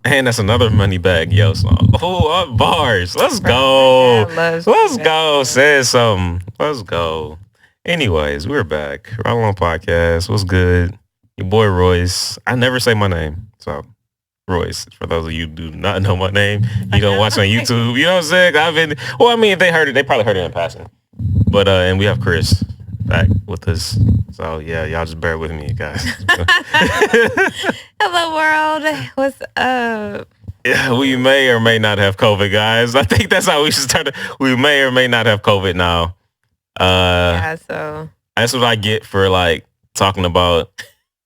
And that's another Moneybag Yo song. Oh, bars. Let's go. Let's go. Says something. Let's go. Anyways, we're back. Roll on podcast. What's good? Your boy Royce. I never say my name. So Royce. For those of you who do not know my name, you don't watch on YouTube. You know what I'm saying? If they heard it, they probably heard it in passing. But and we have Chris back with us. So yeah, y'all just bear with me, guys. Hello world. What's up? Yeah, we may or may not have COVID, guys. I think that's how we should start. We may or may not have COVID now. So that's what I get for like talking about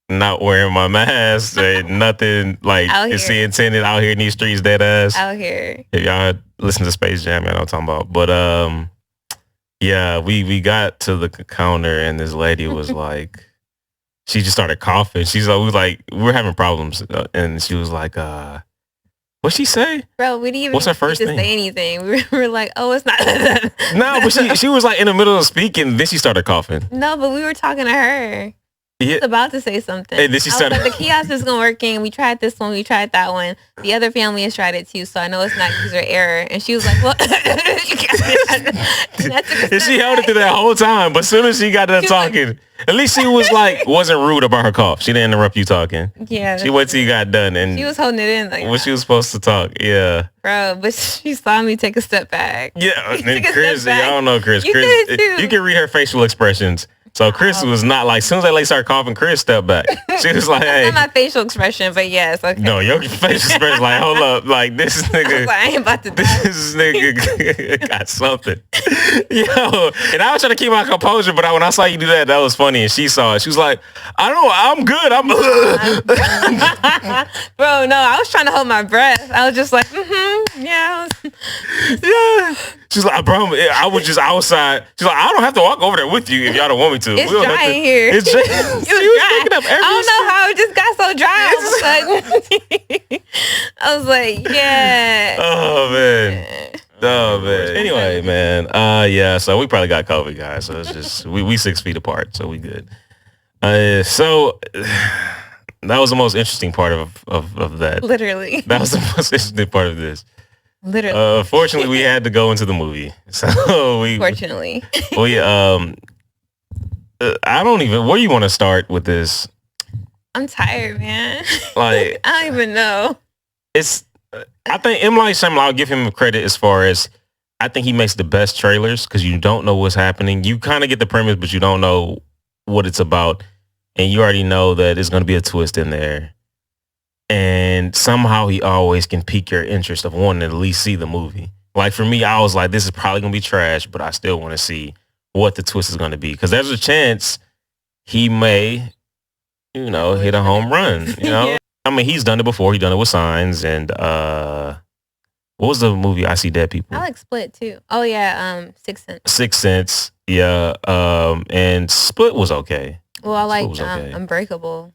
not wearing my mask and nothing like it's intended out here in these streets, dead ass. Out here. If y'all listen to Space Jam, y'all know what I'm talking about. But yeah, we got to the counter and this lady was like, she just started coughing. She's like, we're having problems, and she was like, what'd she say? Bro, we didn't even What's her first thing? Say anything. We were like, oh, it's not. No, but she was like in the middle of speaking, then she started coughing. No, but we were talking to her. Yeah. She was about to say something. And then she started. Like, the kiosk isn't working. We tried this one. We tried that one. The other family has tried it too, so I know it's not user error. And she was like, well. And she held it through that whole time. But as soon as she got done talking, at least she was like, wasn't rude about her cough. She didn't interrupt you talking. Yeah. She waited till you got done. And she was holding it in like when she was supposed to talk. Yeah. Bro, but she saw me take a step back. Yeah. And Chris, y'all don't know Chris. You Chris, you can read her facial expressions. So Chris was not like, as soon as that lady started coughing, Chris stepped back. She was like, hey. Not my facial expression, but yes. Okay. No, your facial expression like, hold up. Like, this nigga. I ain't about to die. This nigga got something. Yo. And I was trying to keep my composure, but when I saw you do that, that was funny. And she saw it. She was like, I'm good. Bro, no, I was trying to hold my breath. I was just like, yeah. Yeah. She's like, bro, I was just outside. She's like, I don't have to walk over there with you if y'all don't want me to. It's dry in here. It's dry. It was dry. I don't know how it just got so dry. I was like, yeah. Oh, man. Anyway, man. Yeah, so we probably got COVID, guys. So it's just, we 6 feet apart, so we good. So that was the most interesting part of that. Literally. That was the most interesting part of this. Literally. Fortunately, we had to go into the movie. So Fortunately. I don't even, where do you want to start with this? I'm tired, man. Like, I don't even know. I think M. Night Shyamalan, I'll give him credit as far as, I think he makes the best trailers because you don't know what's happening. You kind of get the premise, but you don't know what it's about. And you already know that there's going to be a twist in there. And somehow he always can pique your interest of wanting to at least see the movie. Like for me, I was like, this is probably going to be trash, but I still want to see what the twist is going to be. Because there's a chance he may, hit a home run, Yeah. I mean, he's done it before. He done it with Signs. And what was the movie, I See Dead People? I like Split too. Oh, yeah. Sixth Sense. Sixth Sense. Yeah. And Split was okay. Well, I like Unbreakable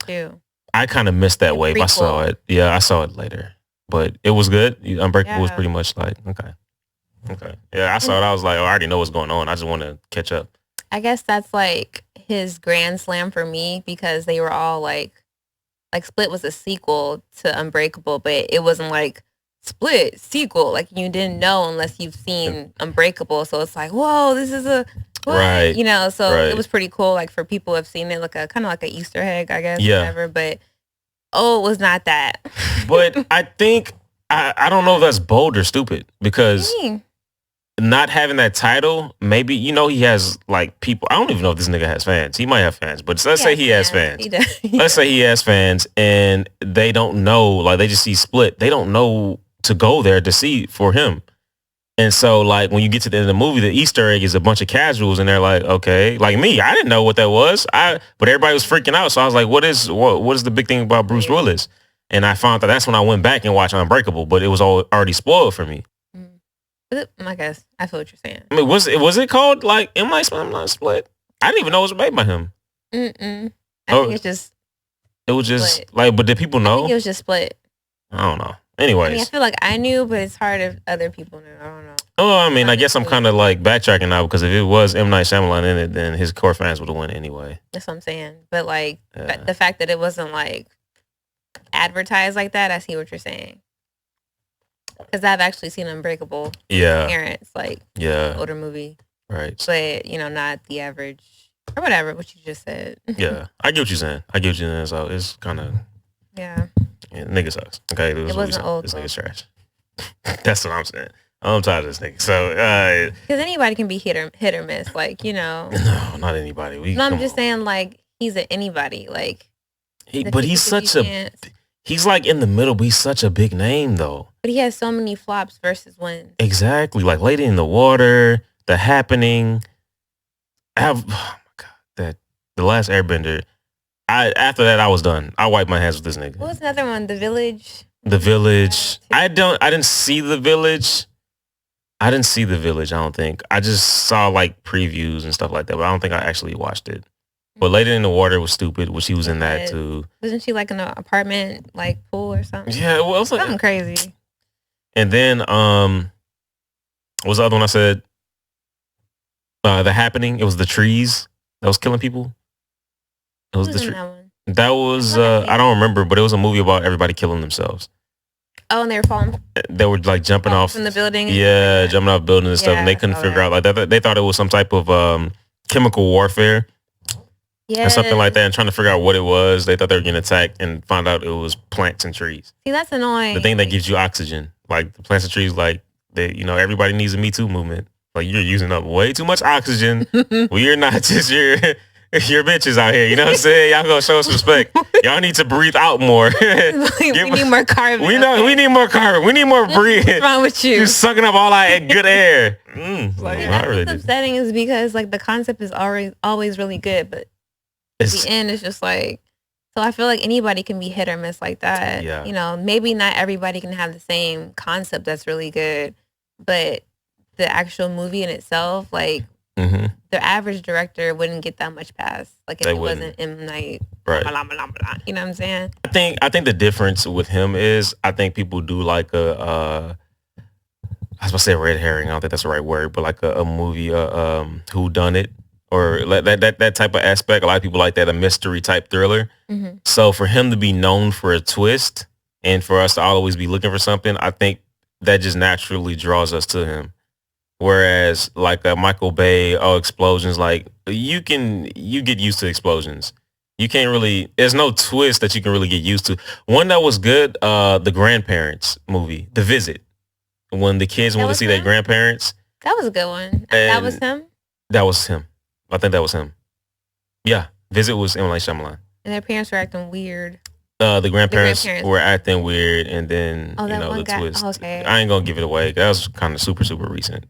too. I kind of missed that wave. I saw it. Yeah, I saw it later. But it was good. Unbreakable was pretty much like, okay. Yeah, I saw it. I was like, I already know what's going on. I just want to catch up. I guess that's like his grand slam for me because they were all like Split was a sequel to Unbreakable, but it wasn't like Split sequel. Like you didn't know unless you've seen Unbreakable. So it's like, whoa, this is a... What? Right. It was pretty cool, like for people who have seen it, like a kind of like an Easter egg, I guess, whatever. But it was not that. But I think I don't know if that's bold or stupid because not having that title, maybe he has like people. I don't even know if this nigga has fans. He might have fans, but let's say he has fans. He does. Let's say he has fans, and they don't know, like they just see Split. They don't know to go there to see for him. And so, like, when you get to the end of the movie, the Easter egg is a bunch of casuals, and they're like, okay. Like me, I didn't know what that was. But everybody was freaking out. So I was like, what is the big thing about Bruce Willis? And I found that that's when I went back and watched Unbreakable, but it was already spoiled for me. I guess I feel what you're saying. I mean, was it called, like, M. Night Shyamalan Split? I didn't even know it was made by him. I think it's just... It was just, Split. Like, but did people know? I think it was just Split. I don't know. Anyways. I feel like I knew, but it's hard if other people knew. I don't know. Oh, I mean, I guess I'm kind of like backtracking now because if it was M. Night Shyamalan in it, then his core fans would have won anyway. That's what I'm saying. But like the fact that it wasn't like advertised like that, I see what you're saying. Because I've actually seen Unbreakable. Yeah. Parents, like older movie. Right. But not the average or whatever. What you just said. Yeah, I get what you're saying. So it's kind of nigga sucks. Okay, it wasn't old. This nigga's trash. That's what I'm saying. I'm tired of this nigga. So because anybody can be hit or miss. Like No, not anybody. I'm just saying like he's an anybody. Like but he's such a. He's like in the middle, but he's such a big name though. But he has so many flops versus wins. Exactly, like Lady in the Water, The Happening. Oh my god, The Last Airbender. After that, I was done. I wiped my hands with this nigga. What was another one? The Village. The Village. I didn't see The Village. I don't think. I just saw like previews and stuff like that, but I don't think I actually watched it. But Lady in the Water was stupid, which she was in that too. Wasn't she like in an apartment, like pool or something? Yeah, well, it was something crazy. And then, what was the other one I said? The Happening. It was the trees that was killing people. It was the tree. That was I don't remember, but it was a movie about everybody killing themselves. Oh, and they were falling. They were like jumping off from the building. Yeah, jumping off buildings and stuff, and they couldn't figure out like that. They thought it was some type of chemical warfare. Yeah, and something like that, and trying to figure out what it was. They thought they were getting attacked, and found out it was plants and trees. See, that's annoying. The thing that gives you oxygen, like the plants and trees, like they, everybody needs a Me Too movement. Like you're using up way too much oxygen. We're not just your bitches out here. You know what I'm saying? Y'all gonna show us respect. Y'all need to breathe out more. We need more carbon. We need more carbon. We need more breathing. What's wrong with you? You're sucking up all that good air. What's upsetting is because like the concept is always really good, but the end is just like, so I feel like anybody can be hit or miss like that. Yeah. Maybe not everybody can have the same concept that's really good, but the actual movie in itself, like the average director wouldn't get that much pass. Like if it wasn't M. Night, right? Blah, blah, blah, blah, you know what I'm saying? I think the difference with him is I think people do like I was about to say red herring. I don't think that's the right word, but like a movie, who done it. Or that type of aspect. A lot of people like that, a mystery type thriller. So for him to be known for a twist and for us to always be looking for something, I think that just naturally draws us to him. Whereas like Michael Bay, explosions, like you get used to explosions. You can't really, there's no twist that you can really get used to. One that was good, the Grandparents movie, The Visit. When the kids want to see their grandparents. That was a good one. That was him? That was him. I think that was him. Yeah. Visit was M. Night Shyamalan. And their parents were acting weird. The grandparents were acting weird, and then, the twist. Okay. I ain't going to give it away. That was kind of super, super recent.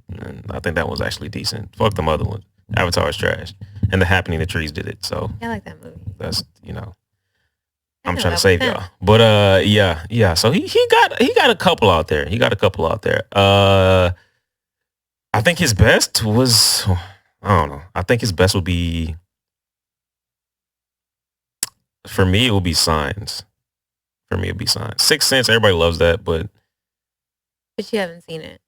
And I think that was actually decent. Fuck them other ones. Avatar is trash. And The Happening, the trees did it. So I like that movie. That's, I'm trying to save y'all. But yeah. So he got a couple out there. I think his best was, I don't know. I think his best would be, for me, it would be Signs. Sixth Sense, everybody loves that, but you haven't seen it.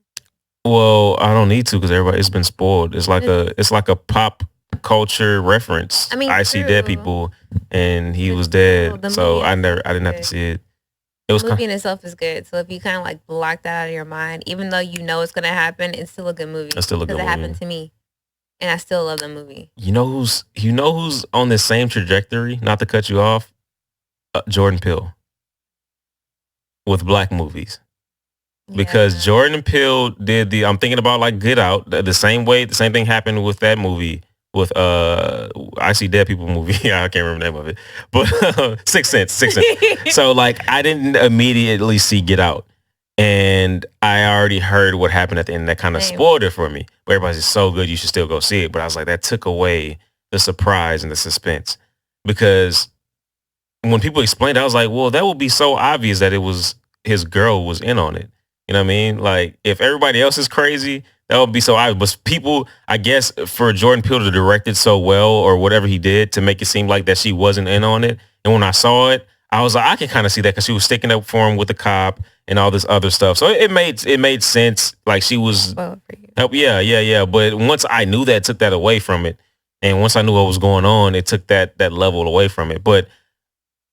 Well, I don't need to because it's been spoiled. It's like a pop culture reference. I mean, I see dead people, and he was dead, so I didn't have to see it. The movie in itself is good. So if you kind of like block that out of your mind, even though you know it's gonna happen, it's still a good movie. It's still a good movie. Because it happened to me, and I still love the movie. You know who's on the same trajectory? Not to cut you off, Jordan Peele with black movies. Because Jordan Peele did I'm thinking about like Get Out the same thing happened with that movie with I See Dead People movie. I can't remember the name of it, but Sixth Sense. So like I didn't immediately see Get Out, and I already heard what happened at the end. That kind of spoiled it for me. But everybody's so good, you should still go see it. But I was like, that took away the surprise and the suspense, because when people explained it, I was like, well, that would be so obvious that it was his girl was in on it. You know what I mean? Like, if everybody else is crazy, that would be so obvious. But people, I guess, for Jordan Peele to direct it so well or whatever he did to make it seem like that she wasn't in on it. And when I saw it, I was like, I can kind of see that because she was sticking up for him with the cop and all this other stuff. So it made sense. Like she was, yeah. But once I knew that, it took that away from it. And once I knew what was going on, it took that level away from it. But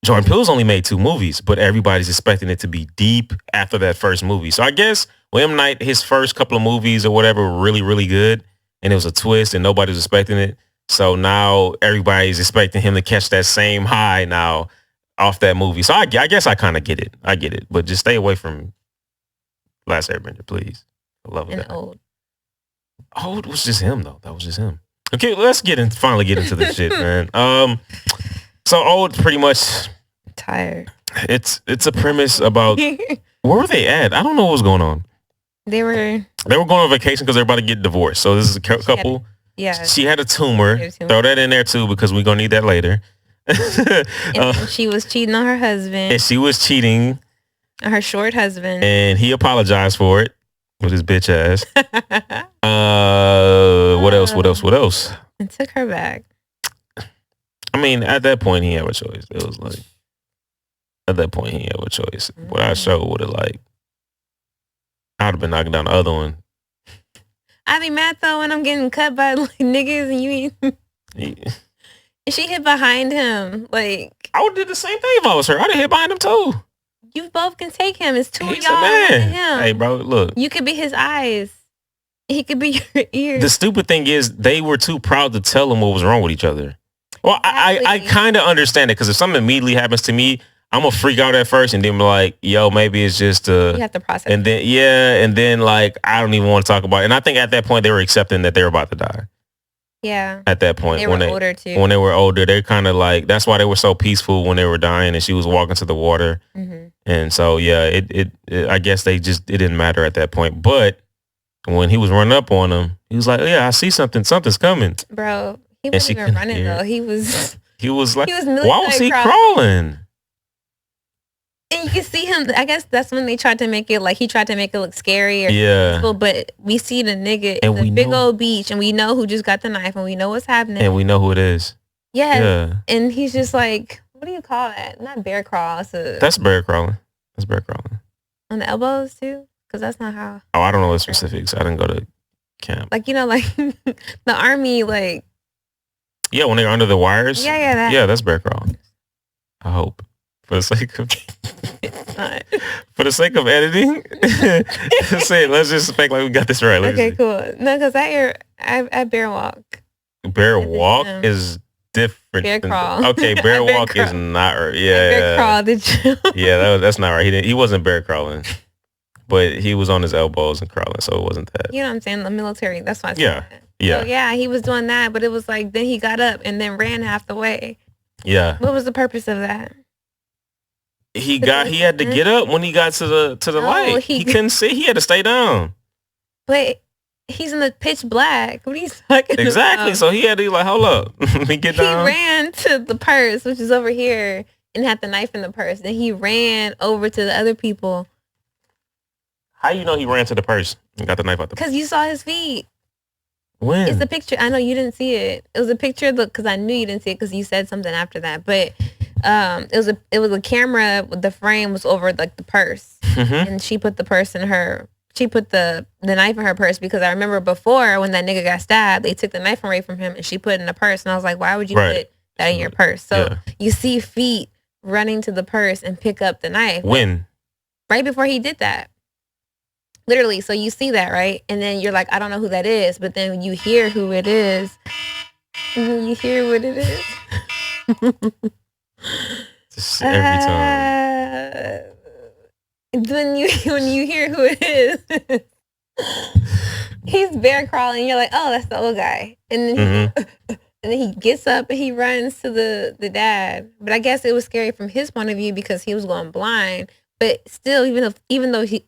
Jordan Peele's only made 2 movies, but everybody's expecting it to be deep after that first movie. So I guess with M. Night, his first couple of movies or whatever were really, really good. And it was a twist and nobody was expecting it. So now everybody's expecting him to catch that same high now off that movie. So I guess I kind of get it. I get it. But just stay away from Last Airbender, please. I love And that. old. Old was just him, though. That was just him. Okay, let's finally get into this shit, man. So Old pretty much... Tired. It's a premise about... Where were they at? I don't know what was going on. They were going on vacation because they're about to get divorced. So this is a couple. She had a tumor. Throw that in there too because we're going to need that later. And she was cheating on her husband. And she was cheating. Her short husband. And he apologized for it with his bitch ass. What else? And took her back. I mean, at that point, he had a choice. It was like, at that point, he had a choice. What I showed would have like, I'd have been knocking down the other one. I'd be mad though when I'm getting cut by like, niggas and you and she hit behind him. Like, I would do the same thing if I was her. I'd have hit behind him too. You both can take him. It's two He's of y'all a man. and him. Hey, bro, look. You could be his eyes. He could be your ears. The stupid thing is they were too proud to tell him what was wrong with each other. Well, exactly. I kind of understand it because if something immediately happens to me, I'm gonna freak out at first and then be like, yo, maybe it's just you have to process. And then like I don't even want to talk about it. And I think at that point they were accepting that they were about to die. Yeah. At that point. They were older too. When they were older, they're kind of like, that's why they were so peaceful when they were dying and she was walking to the water. Mm-hmm. And so yeah, it I guess it didn't matter at that point. But when he was running up on him, he was like, yeah, I see something's coming. Bro, he wasn't even running though. He was like, why was he crawling? And you can see him. I guess that's when they tried to make it like he tried to make it look scary. Or peaceful, but we see the nigga in the big old beach, and we know who just got the knife, and we know what's happening, and we know who it is. Yes. Yeah, and he's just like, what do you call that? Not bear crawl. That's bear crawling. That's bear crawling. On the elbows too, because that's not how. Oh, I don't know the specifics. I didn't go to camp. Like like the army, like. Yeah, when they're under the wires. Yeah, that's bear crawling. I hope. For the sake of editing, let's just think like we got this right. Okay, cool. No, because I bear walk. Bear walk is different. Bear crawl. Okay, bear walk is not right. Yeah, bear crawl. Did you? Yeah, that's not right. He wasn't bear crawling, but he was on his elbows and crawling, so it wasn't that. You know what I'm saying? The military. That's why. Yeah. So, yeah, he was doing that, but it was like then he got up and then ran half the way. Yeah. What was the purpose of that? He had to get up when he got to the light. He couldn't see. He had to stay down. But he's in the pitch black. What are you talking Exactly. about? So he had to be like, hold up. Let me get down. He ran to the purse, which is over here, and had the knife in the purse. Then he ran over to the other people. How you know he ran to the purse and got the knife out the purse? Because you saw his feet. When? It's a picture. I know you didn't see it. It was a picture because I knew you didn't see it because you said something after that. But it was a camera. The frame was over like the purse, and she put the purse in her. She put the knife in her purse because I remember before when that nigga got stabbed, they took the knife away from him and she put it in the purse. And I was like, why would you put that in your purse? So you see feet running to the purse and pick up the knife. When? Right before he did that. Literally. So you see that, right? And then you're like, I don't know who that is. But then you hear who it is. And then you hear what it is. Just every time. When you hear who it is, he's bear crawling. You're like, oh, that's the old guy. And then and then he gets up and he runs to the dad. But I guess it was scary from his point of view because he was going blind. But still, even though he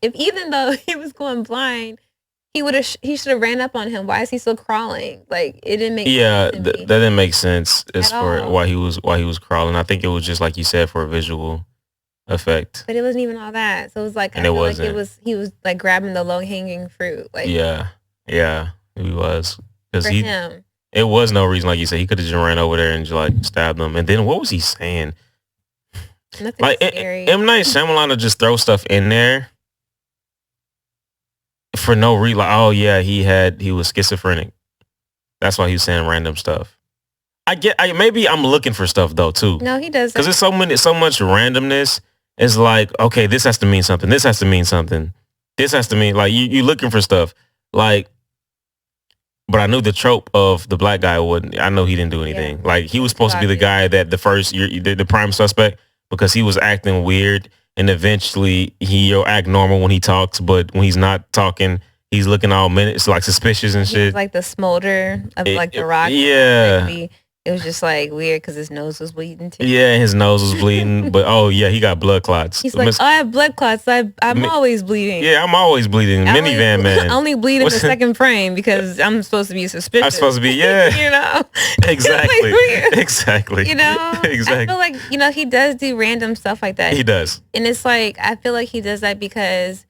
was going blind, he should have ran up on him. Why is he still crawling? Like it didn't make sense to me. That didn't make sense as for why he was crawling. I think it was just like you said for a visual effect. But it wasn't even all that. So it was like and I feel like he was like grabbing the low hanging fruit. Like yeah, he was because him. It was no reason, like you said, he could have just ran over there and just like stabbed them. And then what was he saying? Nothing like scary. M. Night Shyamalan will just throw stuff in there for no reason. Like, oh yeah, he was schizophrenic. That's why he was saying random stuff. maybe I'm looking for stuff though too. No, he does. Because there's so much randomness. It's like, okay, this has to mean something. This has to mean something. This has to mean like you looking for stuff. Like, but I knew the trope of the black guy wouldn't. I know he didn't do anything. Yeah. Like he was supposed to be the guy that the prime suspect because he was acting weird, and eventually he'll act normal when he talks, but when he's not talking, he's looking all minutes like suspicious and shit. Like the smolder of like the rock. Yeah. It was just like weird because his nose was bleeding too. Yeah, his nose was bleeding, but oh yeah, he got blood clots. He's like, I have blood clots. I'm always bleeding. Yeah, I'm always bleeding. Minivan man. I only bleed in the second frame because I'm supposed to be suspicious. I'm supposed to be, yeah. You know? Exactly. Like, exactly. You know? Exactly. I feel like, he does do random stuff like that. He does. And it's like, I feel like he does that because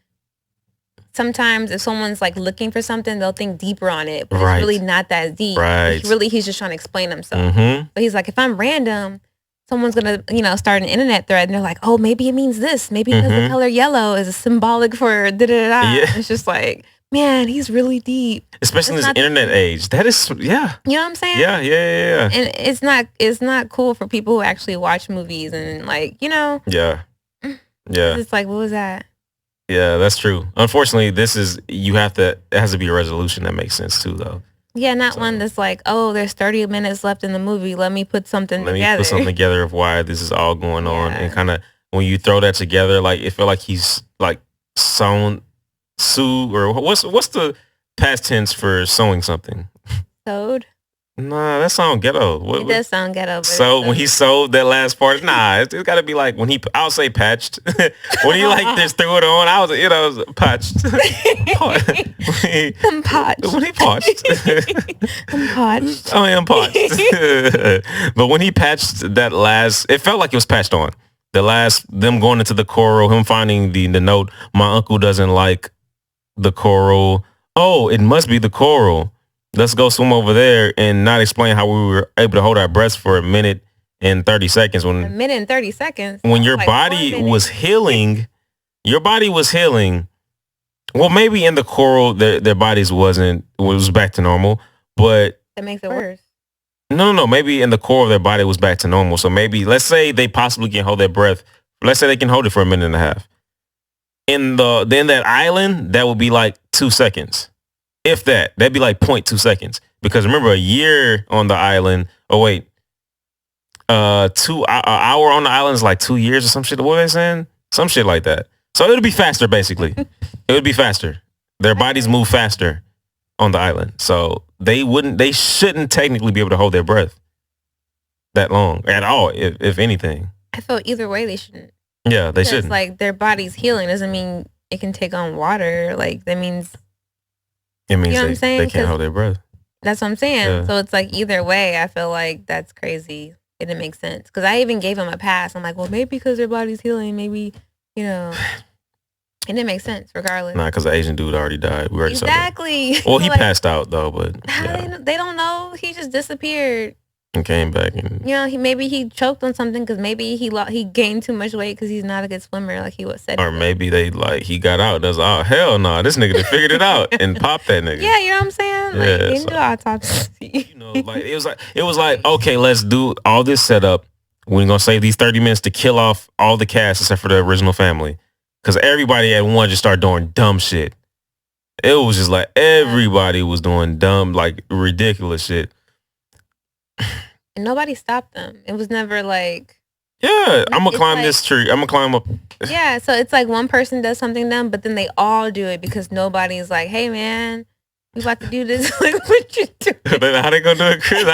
sometimes if someone's like looking for something, they'll think deeper on it, but it's really not that deep. Right. He's just trying to explain himself. But he's like, if I'm random, someone's gonna, start an internet thread, and they're like, oh, maybe it means this. Maybe because the color yellow is symbolic for da da da. Yeah. It's just like, man, he's really deep. Especially in this internet age. That is, yeah. You know what I'm saying? Yeah. And it's not cool for people who actually watch movies and like, Yeah. It's like, what was that? Yeah, that's true. Unfortunately, it has to be a resolution that makes sense too, though. Yeah, not one that's like, oh, there's 30 minutes left in the movie. Let me put something together. Let me put something together of why this is all going on. And kind of, when you throw that together, like, it felt like he's like sue, or what's the past tense for sewing something? Sewed? Nah, that sound ghetto. It does sound ghetto. So when he sewed that last part, it's got to be like I'll say patched. When he like just threw it on, I was patched. I'm patched. When he patched. I'm patched. I am patched. But when he patched that last, it felt like it was patched on. The last, them going into the coral, him finding the note, my uncle doesn't like the coral. Oh, it must be the coral. Let's go swim over there, and not explain how we were able to hold our breaths for a minute and 30 seconds. A minute and 30 seconds? When your body was healing, well, maybe in the coral, their bodies was back to normal, but... That makes it worse. No. Maybe in the core of their body was back to normal. So maybe, let's say they possibly can hold their breath. Let's say they can hold it for a minute and a half. Then that island, that would be like 2 seconds. If that'd be like 0.2 seconds. Because remember, a year on the island, an hour on the island is like 2 years or some shit. What are they saying? Some shit like that. So it'll be faster, basically. It would be faster. Their bodies move faster on the island. So they shouldn't technically be able to hold their breath that long at all, if anything. I feel either way they shouldn't. Yeah, they shouldn't. Like, their body's healing doesn't mean it can take on water. Like, that means... It means they can't hold their breath. That's what I'm saying. Yeah. So it's like, either way, I feel like that's crazy. It didn't make sense. Because I even gave him a pass. I'm like, well, maybe because their body's healing, maybe, it didn't make sense, regardless. Nah, because the Asian dude already died. We already exactly. Saw that. Well, he passed out, though, but... Yeah. They don't know. He just disappeared. And came back and... maybe he choked on something because maybe he gained too much weight because he's not a good swimmer like he was said. Or maybe he got out and was like, oh, hell no, nah, this nigga done figured it out and popped that nigga. Yeah, you know what I'm saying? Like, they didn't do autopsy. It was like, okay, let's do all this setup. We're going to save these 30 minutes to kill off all the cast except for the original family. Because everybody at once just started doing dumb shit. It was just like everybody was doing dumb, like ridiculous shit. And nobody stopped them. It was never like... Yeah, I'm going to climb this tree. I'm going to climb up. Yeah, so it's like one person does something dumb, but then they all do it because nobody's like, hey, man, we about to do this. Like, what you doing? How they going to do it, Chris?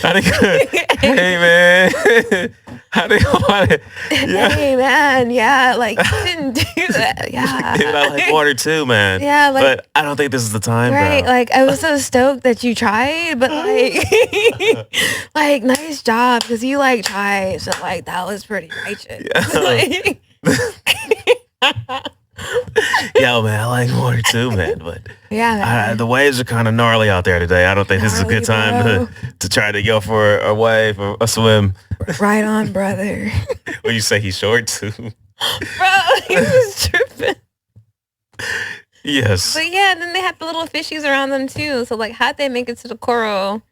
How they gonna, hey, man. How they going to... Yeah. Hey, man, yeah, like, you didn't do that. Yeah. Dude, I like water too, man. Yeah, like... But I don't think this is the time, right, bro. Like, I was so stoked that you tried, but, like... like, nice job, because you, like, tried. So, like, that was pretty righteous. Yeah. Like... Yo, man, I like water too, man. But yeah, man. The waves are kind of gnarly out there today. I don't think this is a good time to try to go for a wave or a swim. Right on, brother. What you say? He's short too, bro. He was tripping. Yes. But yeah, then they had the little fishies around them too. So like, how'd they make it to the coral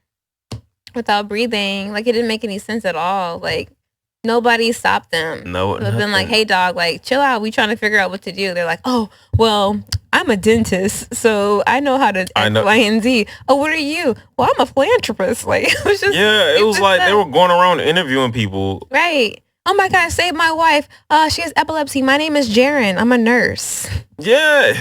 without breathing. Like, it didn't make any sense at all. Like, nobody stopped them. No, It would have been like, nothing. hey, dog, like, chill out. We trying to figure out what to do. They're like, oh, well, I'm a dentist, so I know how to I X, know. Y, and Z. Oh, what are you? Well, I'm a philanthropist. Like, it was just Yeah, it was stupid like they stuff. were going around interviewing people. Right. Oh my God, save my wife. She has epilepsy. My name is Jaren. I'm a nurse. Yeah,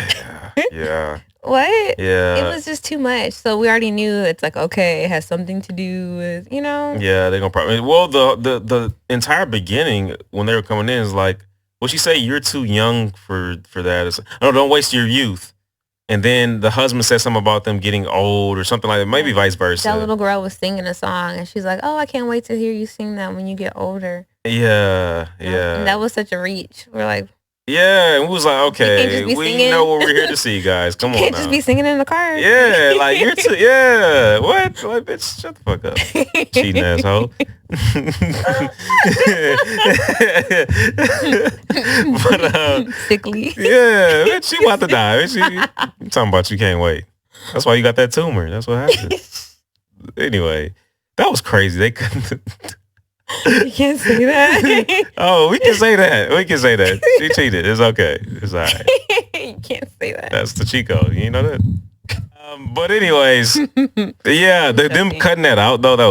yeah, What? It yeah, was just too much. So we already knew it's like, okay, it has something to do with, yeah. They're gonna probably. Well, the entire beginning when they were coming in is like, what she say? You're too young for that. It's, no, don't waste your youth. And then the husband said something about them getting old or something like that. Maybe Yeah. vice That versa. little girl was singing a song and she's like, oh, I can't wait to hear you sing that when you get older. Yeah, And yeah. that was such a reach. We're like, Yeah, and we was like, you can't okay, just be we singing. know what we're here to see, guys. You Come on can't now. just be singing in the car. Yeah, like you're too. Yeah, what? Like, bitch, shut the fuck up, cheating asshole. But Sickly. yeah, bitch, she about to die. Bitch, you talking about you can't wait. That's why you got that tumor. That's what happened. Anyway, that was crazy. They couldn't. You can't say that. Oh, we can say that. We can say that. She cheated. It's okay. It's all right. You can't say that. That's the Chico. You know that. But anyways, yeah, them Disgusting. cutting that out though. That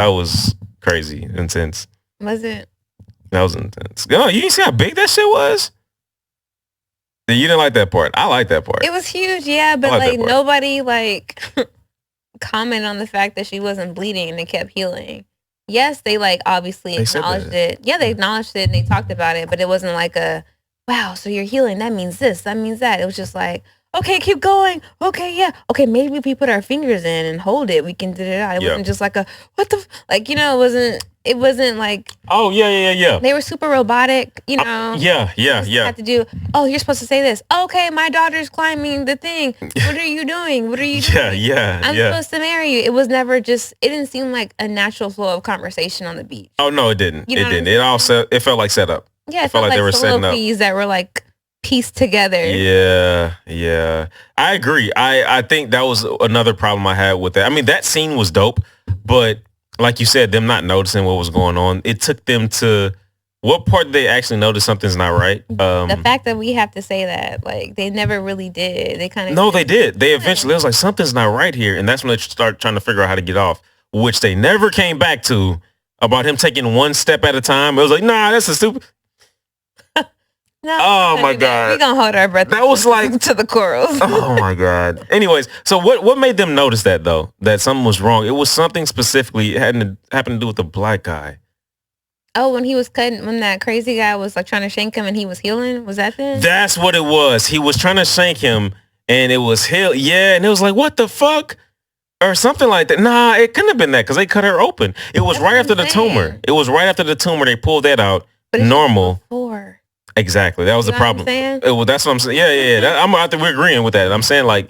was crazy, intense. Was it? That was intense. Oh, you didn't see how big that shit was? You didn't like that part. I like that part. It was huge, yeah, but like that like part. nobody like comment on the fact that she wasn't bleeding and it kept healing. Yes, they like obviously They said acknowledged that. it. Yeah, they acknowledged it and they talked about it, but it wasn't like a wow, so you're healing. That means this, that means that. It was just like, okay, keep going. Okay, yeah. Okay, maybe if we put our fingers in and hold it, we can do it out. It Yeah. wasn't just like a what the like, it wasn't like Oh yeah. they were super robotic, Yeah. Had to do. Oh, you're supposed to say this. Okay, my daughter's climbing the thing. What are you doing? What are you doing? Yeah. I'm supposed to marry you. It was never just. It didn't seem like a natural flow of conversation on the beach. Oh no, it didn't. You know It what didn't. I'm It all it felt like set up. Yeah, it felt felt like they were like setting up. soliloquies that were like pieced together. Yeah. I agree. I think that was another problem I had with that. I mean, that scene was dope, but like you said, them not noticing what was going on, it took them to what part did they actually notice something's not right? The fact that we have to say that, like, they never really did. They kind of No, they did. They eventually it was like something's not right here, and that's when they start trying to figure out how to get off, which they never came back to about him taking one step at a time. It was like, nah, that's a stupid. No, Oh, we're my gonna do that. God. We gonna hold our breath. That was like to the corals. Oh my God. Anyways, so what made them notice that though? That something was wrong. It was something specifically it happened to do with the black guy. Oh, when he was cutting, when that crazy guy was like trying to shank him and he was healing, was that then? That's what it was. He was trying to shank him and it was heal. Yeah, and it was like, what the fuck? Or something like that. Nah, it couldn't have been that because they cut her open. It was That's right what after I'm the saying. tumor. It was right after the tumor. They pulled that out. But it's Normal. before. Exactly. That was You the know what I'm problem. saying? Well, that's what I'm saying. Yeah. I think we're agreeing with that. I'm saying like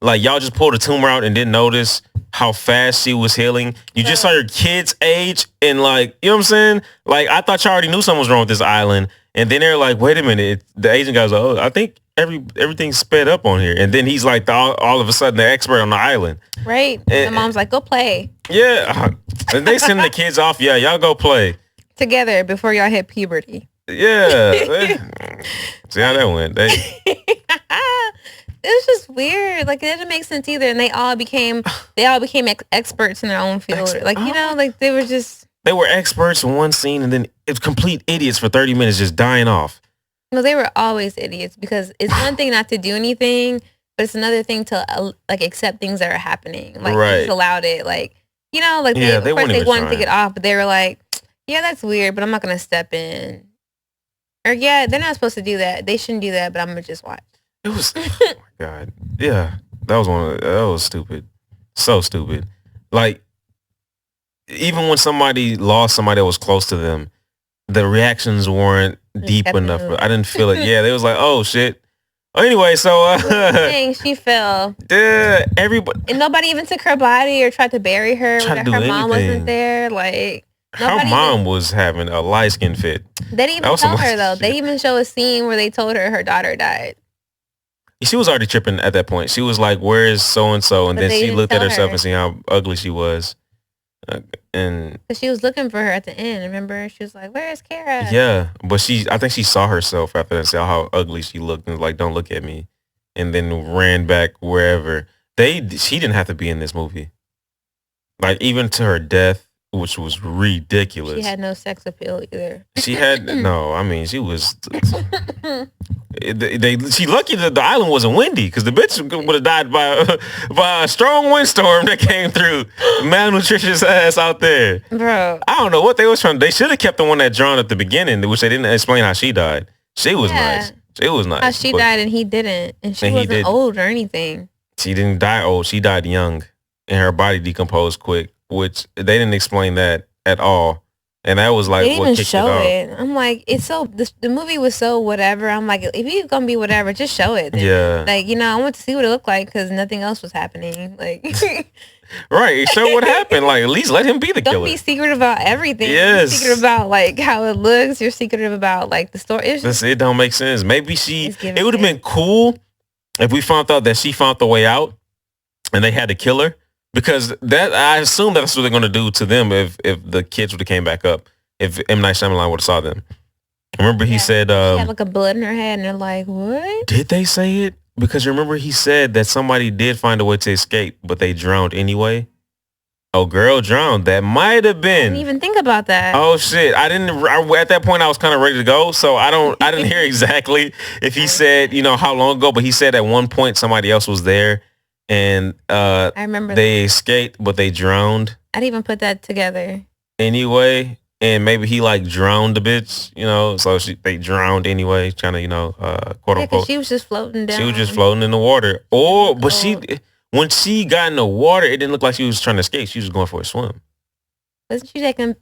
y'all just pulled a tumor out and didn't notice how fast she was healing. You just saw your kid's age and like, you know what I'm saying? Like I thought y'all already knew something was wrong with this island. And then they're like, wait a minute. The agent guy's like, oh, I think everything's sped up on here. And then he's like all of a sudden the expert on the island. Right. And mom's like, go play Yeah. And they send the kids off. Yeah, y'all go play. together before y'all hit puberty. Yeah. See how that went. It was just weird. Like it didn't make sense either. And they all became experts in their own field. Like, like they were just. They were experts in one scene and then it's complete idiots for 30 minutes just dying off. No, they were always idiots because it's one thing not to do anything, but it's another thing to like accept things that are happening. Like they just allowed it. Like, like Yeah, of course weren't they even wanted to trying. get off, but they were like, yeah, that's weird, but I'm not going to step in. Or yeah, they're not supposed to do that. They shouldn't do that, but I'm going to just watch. It was, oh my God. Yeah. That was stupid. So stupid. Like, even when somebody lost somebody that was close to them, the reactions weren't deep kept enough. moving. I didn't feel it. Yeah, they was like, oh shit. Anyway, so Dang, she fell. yeah, everybody. And nobody even took her body or tried to bury her. Tried to Her do mom anything. wasn't there. Like, Her nobody mom was having a light skin fit. They didn't That even was some tell her shit. though. They even show a scene where they told her daughter died. She was already tripping at that point. She was like, "Where is so and so?" And But then they she didn't looked at tell herself her. and see how ugly she was. And Cause she was looking for her at the end. Remember, she was like, "Where's Kara?" yeah, but I think she saw herself after that, saw how ugly she looked, and was like, "Don't look at me," and then ran back wherever. She didn't have to be in this movie, like even to her death, which was ridiculous. She had no sex appeal either. She had no. I mean, she was. She lucky that the island wasn't windy because the bitch would have died by a strong windstorm that came through. Malnutritious ass out there, Bro. I don't know what they was trying. They should have kept the one that drowned at the beginning, which they didn't explain how she died. She was nice. It was nice. How she died and he didn't, and she wasn't old or anything. She didn't die old. She died young, and her body decomposed quick, which they didn't explain that at all. And that was like they didn't even show it. I'm like, it's so the movie was so whatever. I'm like, if you're gonna be whatever, just show it. Then. Yeah. Like I want to see what it looked like because nothing else was happening. Like. Right, show what happened. Like at least let him be the killer. Don't be secretive about everything. Yes. You're secretive about like how it looks. You're secretive about like the story. It don't make sense. Maybe it would have been cool if we found out that she found the way out and they had to kill her. Because I assume that's what they're gonna do to them if the kids would have came back up. If M. Night Shyamalan would have saw them. Remember he said she had like a bullet in her head and they're like, what? Did they say it? Because remember he said that somebody did find a way to escape, but they drowned anyway. Oh, girl drowned. That might have been. I didn't even think about that. Oh shit! At that point I was kind of ready to go, so I didn't hear exactly if he said how long ago, but he said at one point somebody else was there, and I remember they escaped, but they drowned. I didn't even put that together. Anyway, and maybe he like drowned the bitch, so they drowned anyway, trying to quote unquote. She was just floating down. She was just floating in the water, but when she got in the water, it didn't look like she was trying to escape. She was going for a swim. Wasn't she taking?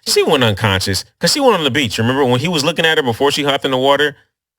She went unconscious because she went on the beach. Remember when he was looking at her before she hopped in the water?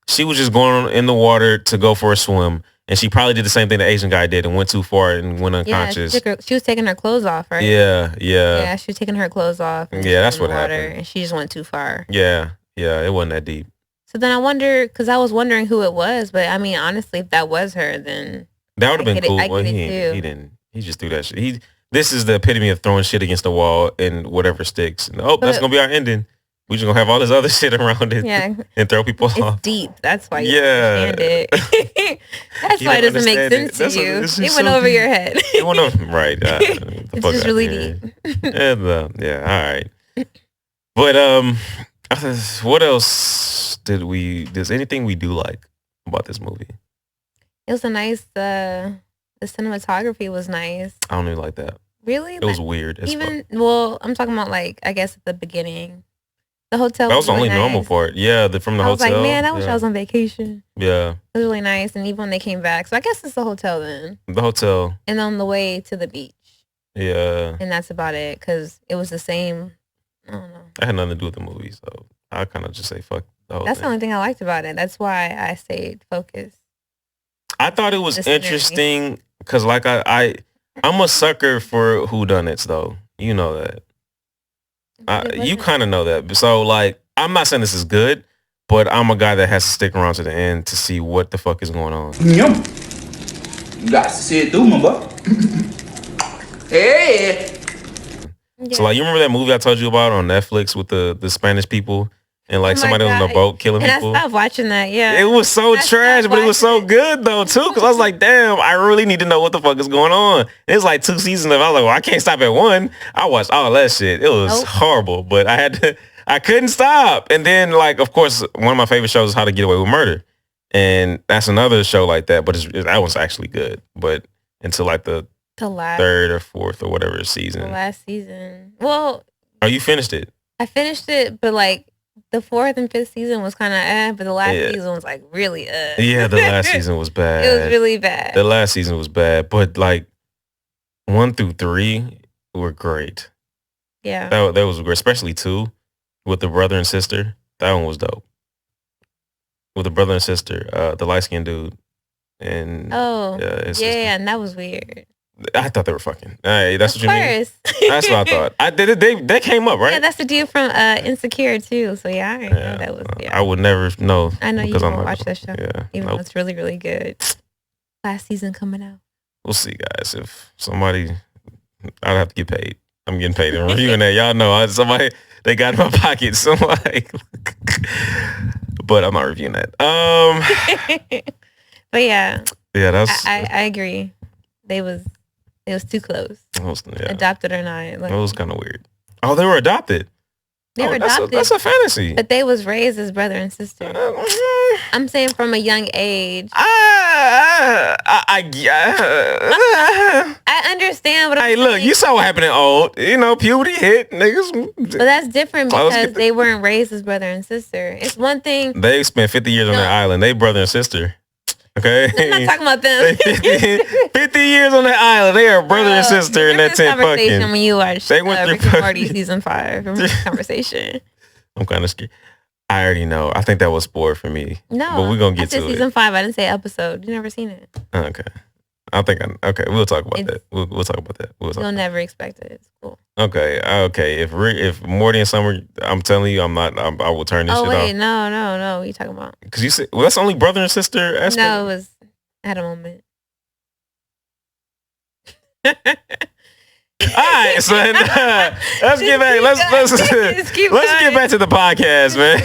She was just going in the water to go for a swim, and she probably did the same thing the Asian guy did and went too far and went unconscious. Yeah, she was taking her clothes off, right? Yeah. Yeah, she was taking her clothes off. Yeah, that's what happened. And she just went too far. Yeah, it wasn't that deep. So then I wonder, because I was wondering who it was, but I mean, honestly, if that was her, then that would have been cool. Well, he didn't. He just threw that shit. This is the epitome of throwing shit against the wall and whatever sticks. And, that's gonna be our ending. We just gonna have all this other shit around it, and throw people off. It's deep. That's why you understand it. That's why it doesn't make sense to you. It went over your head. It went over, right? It's just really deep. All right. But what else does anything we do like about this movie? It was a nice, the cinematography was nice. I don't even like that. Really? It was weird. I'm talking about like, I guess at the beginning. The hotel that was the really only normal part. Yeah, from the hotel. I was like, man, I wish I was on vacation. Yeah. It was really nice. And even when they came back. So I guess it's the hotel then. The hotel. And on the way to the beach. Yeah. And that's about it. Because it was the same. I don't know. That had nothing to do with the movie. So I kind of just say fuck the whole That's thing. the only thing I liked about it. That's why I stayed focused. I thought it was interesting because like I'm a sucker for whodunits though. You know that. You kind of know that. So like I'm not saying this is good, but I'm a guy that has to stick around to the end to see what the fuck is going on. Yum. You got to see it through, my boy. Hey. So like you remember that movie I told you about on Netflix with the Spanish people? And like somebody on the boat killing people. I stopped watching that, yeah. It was so trash, but it was so good though too. Cause I was like, damn, I really need to know what the fuck is going on. And it's like 2 seasons of I was like, well, I can't stop at 1. I watched all that shit. It was horrible, but I couldn't stop. And then like, of course, one of my favorite shows is How to Get Away with Murder. And that's another show like that, but that one's actually good. But until like the last, 3rd or 4th or whatever season. The last season. Well. Oh, you finished it? I finished it, but like, the 4th and 5th season was kind of but the last season was like really Yeah, the last season was bad. It was really bad. The last season was bad, but like 1 through 3 were great. Yeah. That was great, especially 2 with the brother and sister. That one was dope. With the brother and sister, the light-skinned dude. And and that was weird. I thought they were fucking. That's what you mean? That's what I thought. They came up, right? Yeah, that's the dude from Insecure too. So yeah, I already know that was. Yeah. I would never know. I know you won't watch that show. Yeah, even though it's really, really good. Last season coming out. We'll see, guys. If somebody, I'd have to get paid. I'm getting paid in reviewing that. Y'all know somebody they got in my pocket. So like, but I'm not reviewing that. But yeah, that's I agree. It was too close. Adopted or not, like, it was kind of weird. Oh, they were adopted. They were adopted. That's a fantasy. But they was raised as brother and sister. I'm saying from a young age. I understand what I'm saying. Hey, look, you saw what happened in old. You know, puberty hit niggas. But that's different because they weren't raised as brother and sister. It's one thing. They spent 50 years on that island. They brother and sister. Okay? I'm not talking about them. 50 years on that island. They are brother and sister in that tent fucking. When you watched Rick and Morty season 5. Remember this conversation? I'm kind of scared. I already know. I think that was sport for me. No. But we're going to get to season 5. I didn't say episode. You never seen it. Okay. Okay. We'll talk about that. We'll talk about that. You'll never expect it. It's cool. Okay. If Morty and Summer, I'm telling you, I will turn this shit off. Oh, wait. No. What are you talking about? Because you said, that's only brother and sister aspect? No, it was at a moment. All right, son. Let's get back. Let's get back to the podcast, man.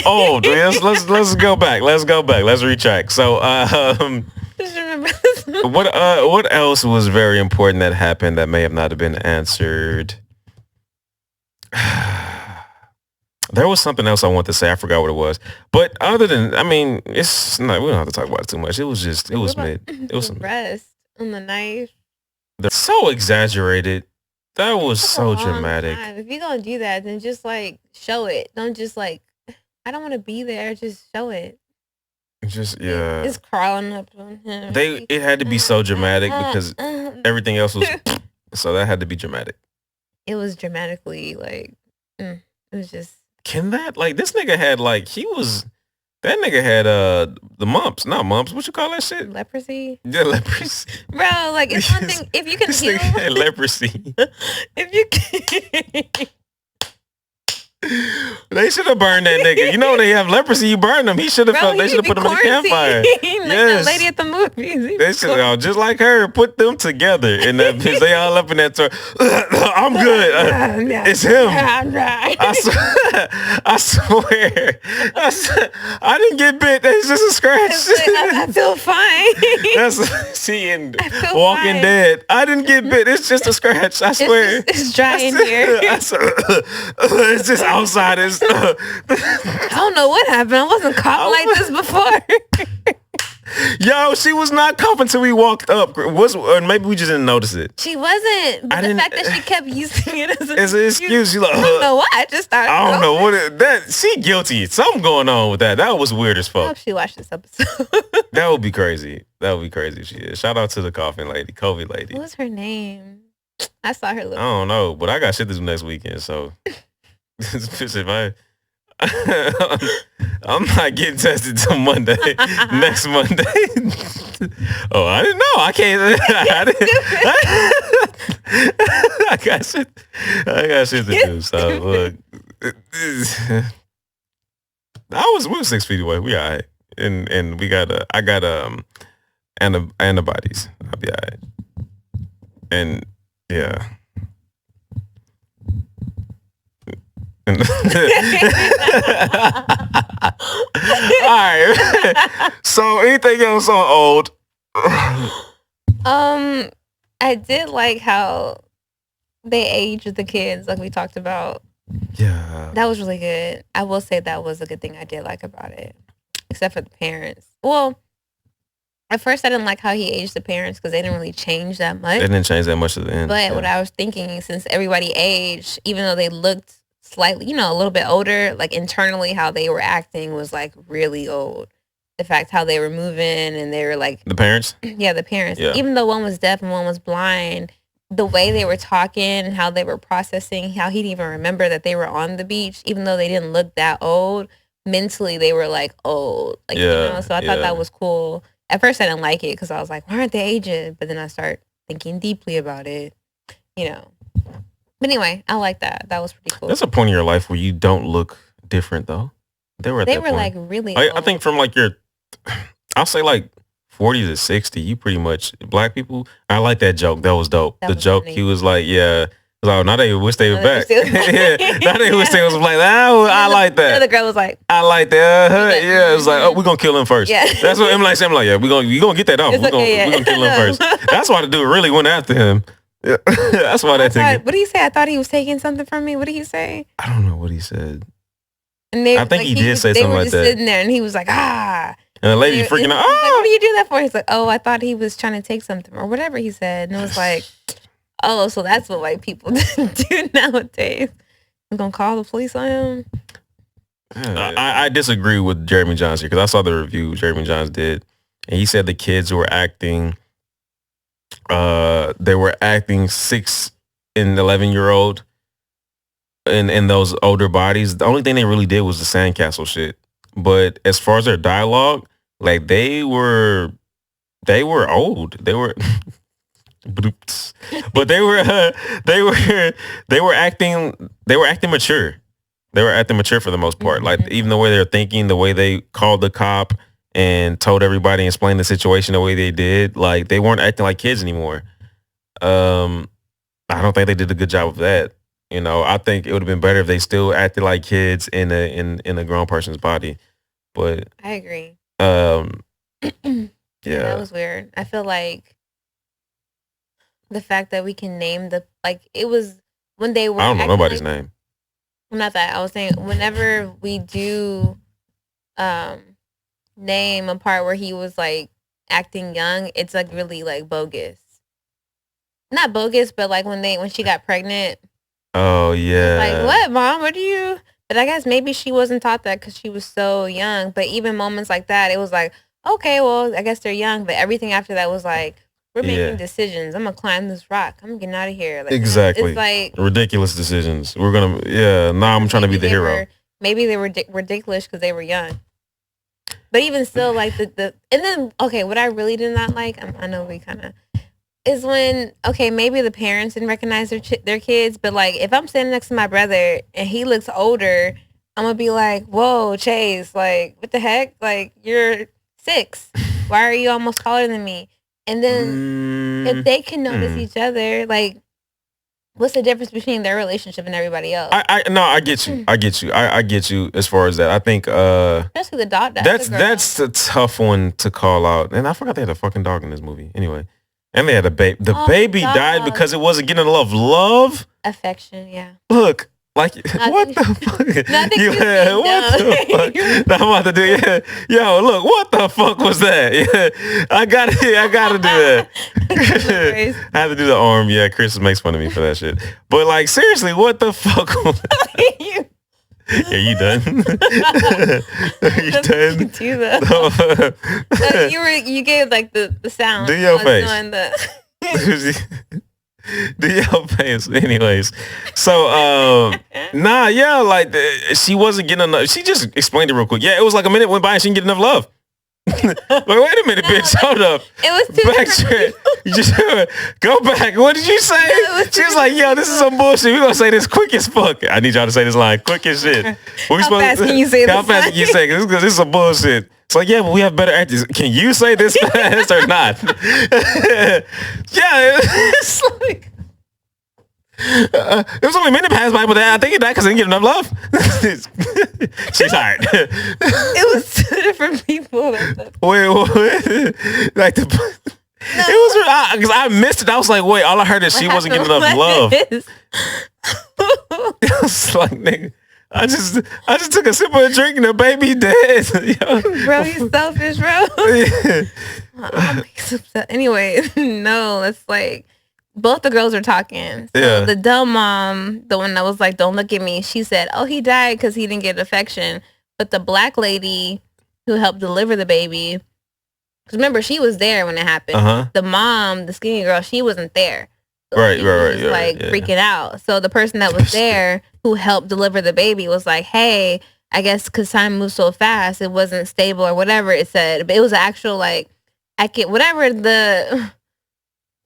Old. Let's go back. Let's retract. So, what else was very important that happened that may have not been answered? There was something else I wanted to say. I forgot what it was. But other than, I mean, it's not. We don't have to talk about it too much. It was mid. It was some rest on the knife. They're so exaggerated. That was so dramatic. If you're gonna do that, then just like show it. Don't just like, I don't want to be there. Just show it. Just yeah. It's crawling up on him. It had to be so dramatic because everything else was. So that had to be dramatic. It was dramatically like, it was just. Can that like this nigga had like that nigga had the mumps, not mumps. What you call that shit? Leprosy. Yeah, leprosy. Bro, like it's one thing if you can this heal. Nigga had leprosy. If you can. They should have burned that nigga. You know they have leprosy. You burn them. He should have. They should have put him in the campfire. Like that lady at the movies. They should just like her put them together in that bitch. They all up in that tour. I'm good. It's him. I swear. I didn't get bit. That's just a scratch. I feel fine. That's seeing Walking Dead. I didn't get bit. It's just a scratch. I swear. It's dry in here. It's just outside. I don't know what happened. I wasn't coughing like this before. Yo, she was not coughing until we walked up. Or maybe we just didn't notice it. She wasn't. But the fact that she kept using it as an excuse. She's like, I don't know why. I just started. I don't know what she guilty. Something going on with that. That was weird as fuck. I hope she watched this episode. That would be crazy. That would be crazy if she is. Shout out to the coughing lady, COVID lady. What was her name? I saw her. I don't know, but I got shit this next weekend, so. If I'm not getting tested till Monday. Next Monday. Oh, I didn't know. I can't. I got shit to do. So look, we were 6 feet away. We all right, and we got I got antibodies. I'll be all right, and yeah. All right. So anything else on old? I did like how they aged the kids, like we talked about. Yeah. That was really good. I will say that was a good thing I did like about it. Except for the parents. Well, at first I didn't like how he aged the parents because they didn't really change that much. They didn't change that much at the end. But what I was thinking, since everybody aged, even though they looked slightly, a little bit older, like internally how they were acting was like really old. The fact how they were moving and they were like... The parents? Yeah, the parents. Yeah. Even though one was deaf and one was blind, the way they were talking, how they were processing, how he didn't even remember that they were on the beach, even though they didn't look that old, mentally they were like old. Like, so I thought that was cool. At first I didn't like it because I was like, why aren't they aging? But then I start thinking deeply about it, But anyway, I like that. That was pretty cool. There's a point in your life where you don't look different, though. They were like really. I think from like I'll say like 40 to 60, you pretty much black people. I like that joke. That was dope. That The was joke, funny. he was like, yeah. Like, now they wish they were Now they back. wish they was back. Yeah, now they wish they was like, I like The that. other girl was like, I like that. like, Yeah, it's like, oh, we're gonna kill him first. Yeah. That's what I'm like. Yeah, we gonna get that off. It's We're gonna, okay, yeah. we gonna kill him first. That's why the dude really went after him. Yeah. That's why that thing. what did he say? I thought he was taking something from me. What did he say? I don't know what he said. And they, I think he did say they something were like just that. sitting there, and he was like, ah. And the lady freaking And out. he's like, what Oh, do you do that for? He's like, oh, I thought he was trying to take something or whatever he said. And it was like, oh, so that's what white people do nowadays. I'm gonna call the police on him. I disagree with Jeremy Johns here because I saw the review Jeremy Johns did, and he said the kids were acting. They were acting 6 and 11-year-old in those older bodies. The only thing they really did was the sandcastle shit. But as far as their dialogue, like they were old. They were. But they were acting mature. They were acting mature for the most part. Like even the way they were thinking, the way they called the cop and told everybody and explained the situation the way they did, like they weren't acting like kids anymore. I don't think they did a good job of that. You know, I think it would have been better if they still acted like kids in a grown person's body. But I agree. yeah, That was weird. I feel like the fact that we can name it was when they were. I don't know nobody's name. Not that. I was saying whenever we do name a part where he was like acting young, it's like really like bogus. Not bogus, but like when she got pregnant. Oh yeah. Like, what, Mom? What do you? But I guess maybe she wasn't taught that because she was so young. But even moments like that, it was like, okay, well, I guess they're young. But everything after that was like, we're making decisions. I'm gonna climb this rock. I'm getting out of here. Like, exactly. It's like ridiculous decisions. We're gonna, now I'm trying to be the hero. Maybe they were ridiculous because they were young. But even still, like and then okay, what I really did not like, I know we kind of, is when maybe the parents didn't recognize their kids, but like if I'm standing next to my brother and he looks older, I'm gonna be like, whoa, Chase, like what the heck? Like you're 6. Why are you almost taller than me? And then if they can notice each other, like what's the difference between their relationship and everybody else? I get you. I get you as far as that. I think especially the dog. That's a tough one to call out. And I forgot they had a fucking dog in this movie. Anyway. And they had a baby. The baby died because it wasn't getting enough love. Affection, yeah. Look, like what the fuck? What the fuck? I'm about to do Yo, look, what the fuck was that? Yeah, I gotta do that. I have to do the arm. Yeah, Chris makes fun of me for that shit. But like seriously, what the fuck? Yeah, you done? You done? Do that. You gave like the sound. Do your face. Do your face. Anyways, so like she wasn't getting enough. She just explained it real quick. Yeah, it was like a minute went by and she didn't get enough love. Like, wait a minute, bitch. Hold up. It was too backtrack. You just go back. What did you say? She was like, yo, this is some bullshit. We're gonna say this quick as fuck. I need y'all to say this line quick as shit. How fast can you say this? How fast can you say this? Because this is some bullshit. It's like, yeah, but we have better actors. Can you say this fast or not? Yeah, it's like it was only a minute passed by, but I think it died because I didn't get enough love. She's tired. It was 2 different people. Wait, like the. No. It was because I missed it. I was like, wait, all I heard is she wasn't getting enough love. I was like, nigga, I just took a sip of a drink and the baby dead. Bro, you selfish, bro. Anyway, no, it's like both the girls are talking. So the dumb mom, the one that was like, don't look at me, she said, oh, he died because he didn't get affection. But the black lady who helped deliver the baby, because remember, she was there when it happened. The mom, the skinny girl, she wasn't there. So right. Freaking out. So the person that was there who helped deliver the baby was like, hey, I guess because time moves so fast, it wasn't stable or whatever it said. But it was actual like, whatever the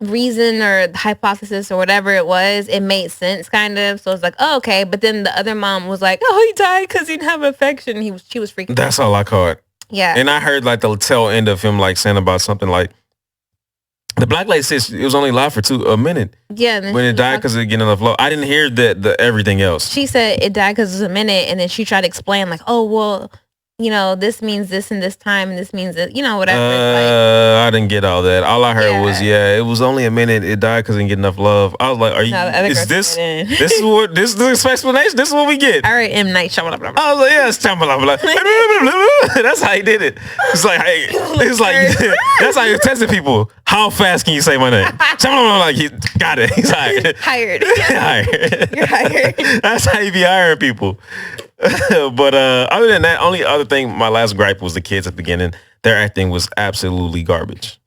reason or the hypothesis or whatever it was, it made sense kind of. So it's like, oh, okay. But then the other mom was like, oh, he died because he didn't have affection. She was freaking That's all I caught. Yeah. And I heard like the tail end of him like saying about something like the black lady says it was only alive for a minute. Yeah. And then When it she died talked- because it getting enough low. I didn't hear the everything else. She said it died because it was a minute, and then she tried to explain like, oh well, you know, this means this and this time, and this means that, you know, whatever. I didn't get all that. All I heard was, it was only a minute. It died because it didn't get enough love. I was like, are you? Is this? This is what this explanation? This is what we get. All right, M. Night Shyamalan. I was like, yeah, it's Shyamalan. That's how he did it. It's like, hey, it's like that's how you testing people. How fast can you say my name? Shyamalan, like, he got it. He's hired. Hired. You're hired. That's how you be hiring people. But other than that, only other thing, my last gripe was the kids at the beginning. Their acting was absolutely garbage.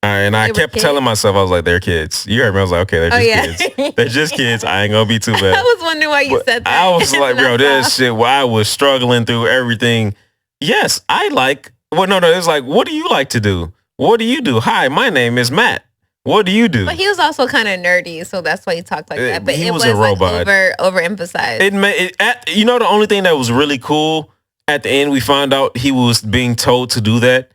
And I kept telling myself, I was like, they're kids. You heard me? I was like, okay, they're just kids. They're just kids. I ain't gonna be too bad. I was wondering why you said that. I was like, bro, this shit, I was struggling through everything. Yes, I like, well, no, it's like, what do you like to do? What do you do? Hi, my name is Matt. What do you do? But he was also kind of nerdy, so that's why he talked like that. But he it was was a robot. Like overemphasized. You know, the only thing that was really cool at the end, we found out he was being told to do that.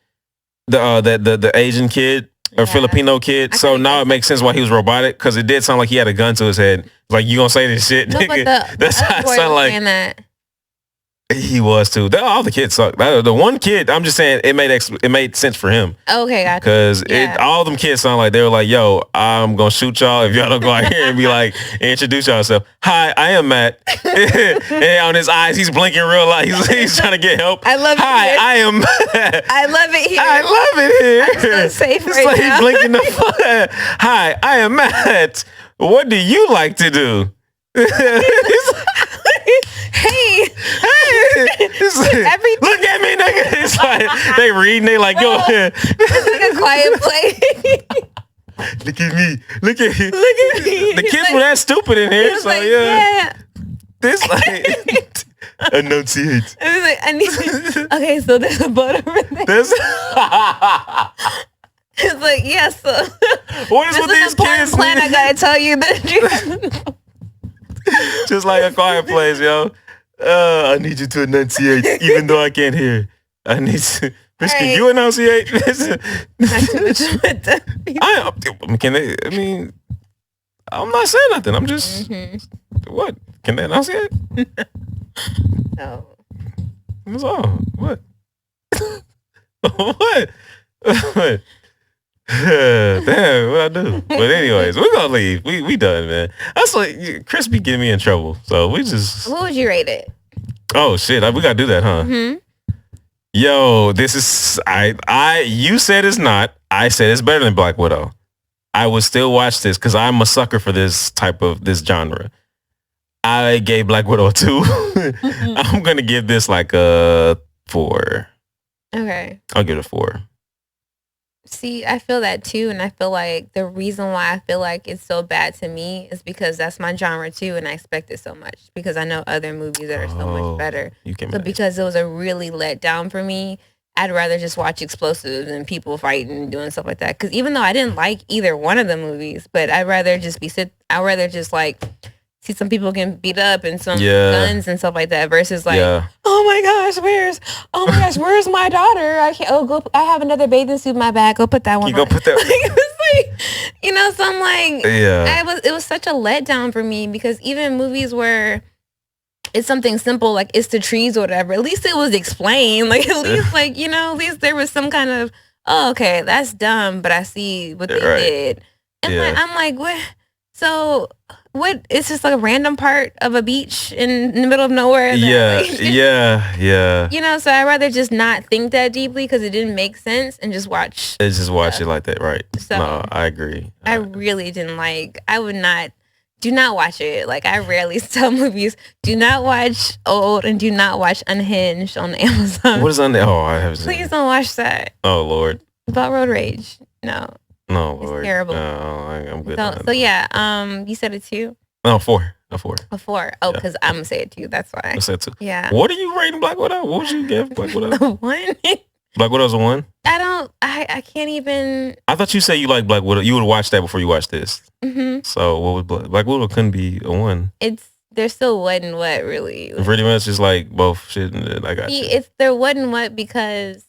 The Asian kid or Filipino kid. So now it makes sense why he was robotic, because it did sound like he had a gun to his head. Like, you gonna say this shit? No, but that's how it sounded like. That. He was too. All the kids suck. The one kid, I'm just saying, it made sense for him. Okay, gotcha. Because all them kids sound like they were like, "Yo, I'm gonna shoot y'all if y'all don't go out here and be like, introduce yourself. Hi, I am Matt." And on his eyes, he's blinking real light. He's trying to get help. I love it. Hi, here. I am Matt. I love it here. I love it here. I'm so safe it's right like now. He's blinking the fuck. Hi, I am Matt. What do you like to do? Hey, like, look at me, nigga. It's like they reading, they like, yo. It's like a quiet play. Look at me. Look at me. The kids like, were that stupid in here, so like, yeah. This like enunciate. I was like, I need. Okay, so there's a boat over there. It's like, yes. Yeah, so what is with these kids? Plan I gotta tell you that. Just like a quiet place, yo. I need you to enunciate, even though I can't hear. I need to. Bitch, can you enunciate? I'm not saying nothing. I'm just. What? Can they enunciate? No. That's all. What? What? Damn, what I do? But anyways, we're gonna leave. We done, man. That's like Chris be getting me in trouble. So we just. What would you rate it? Oh shit, we gotta do that, huh? Yo, this is you said it's not. I said it's better than Black Widow. I would still watch this because I'm a sucker for this genre. I gave Black Widow a 2. I'm gonna give this like a 4. Okay. I'll give it a 4. See, I feel that too, and I feel like the reason why I feel like it's so bad to me is because that's my genre too, and I expect it so much because I know other movies that are so much better. So because it was a really letdown for me, I'd rather just watch explosives and people fighting and doing stuff like that. Because even though I didn't like either one of the movies, but I'd rather just like see some people getting beat up and some guns and stuff like that versus like, oh my gosh, where's my daughter? I have another bathing suit in my bag. Go put that one on. Go put that. It was like, so I'm like, it was such a letdown for me because even movies where it's something simple, like it's the trees or whatever, at least it was explained. Like at least like, at least there was some kind of, oh, okay, that's dumb, but I see what they did. And I'm like, what? So what? It's just like a random part of a beach in the middle of nowhere. Yeah. So I'd rather just not think that deeply because it didn't make sense and just watch. Watch it like that, right? So no, I agree. I really didn't like. I would not. Do not watch it. Like I rarely tell movies. Do not watch Old and do not watch Unhinged on Amazon. What is on there? Oh, I haven't seen. Please don't watch that. Oh Lord. About road rage. No. No, Lord. It's terrible. No, I'm good. So yeah, you said it 2? No, 4. A 4. A 4. Oh, because I'm gonna say it 2. That's why. I said 2. Yeah. What are you rating Black Widow? What would you give Black Widow? The 1. Black Widow's a 1? I can't even. I thought you said you like Black Widow. You would watch that before you watch this. Mm-hmm. So what was Black Widow couldn't be a 1. It's there still wasn't what really. Pretty much just like both shit and I got you. There wasn't what because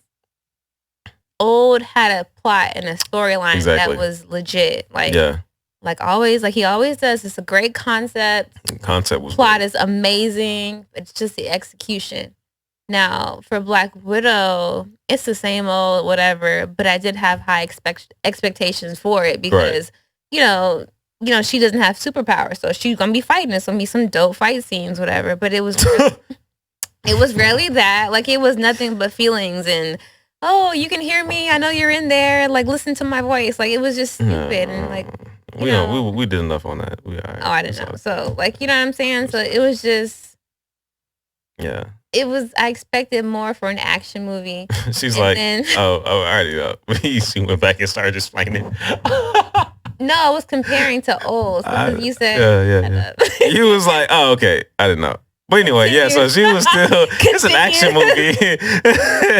Old had a plot and a storyline that was legit. Like always, like he always does. It's a great concept. The concept was plot great. is amazing. It's just the execution. Now for Black Widow, it's the same old whatever, but I did have high expectations for it because you know she doesn't have superpowers, so she's gonna be fighting. It's gonna be some dope fight scenes, whatever. But it was it was rarely that. Like it was nothing but feelings and. Oh, you can hear me. I know you're in there. Like, listen to my voice. Like, it was just stupid and like. We did enough on that. I didn't know. So, like, you know what I'm saying? So it was just. Yeah. It was. I expected more for an action movie. She's like, oh, I already know. She went back and started explaining. No, I was comparing to Old. So you said. Yeah. You was like, oh, okay. I didn't know. But anyway, yeah, so she was still, it's an action movie.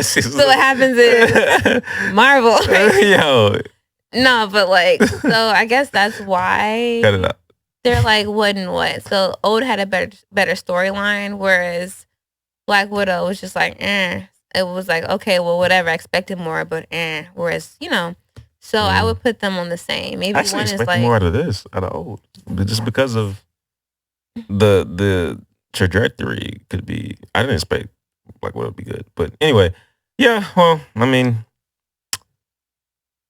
So what happens is Marvel. Yo. No, but like, so I guess that's why Cut it up. They're like, what and what. So Old had a better storyline, whereas Black Widow was just like, eh. It was like, okay, well, whatever. I expected more, but eh. Whereas, so I would put them on the same. Maybe one is like more out of Old, but just because of the trajectory could be. I didn't expect Black Widow would be good, but anyway, yeah. Well, I mean,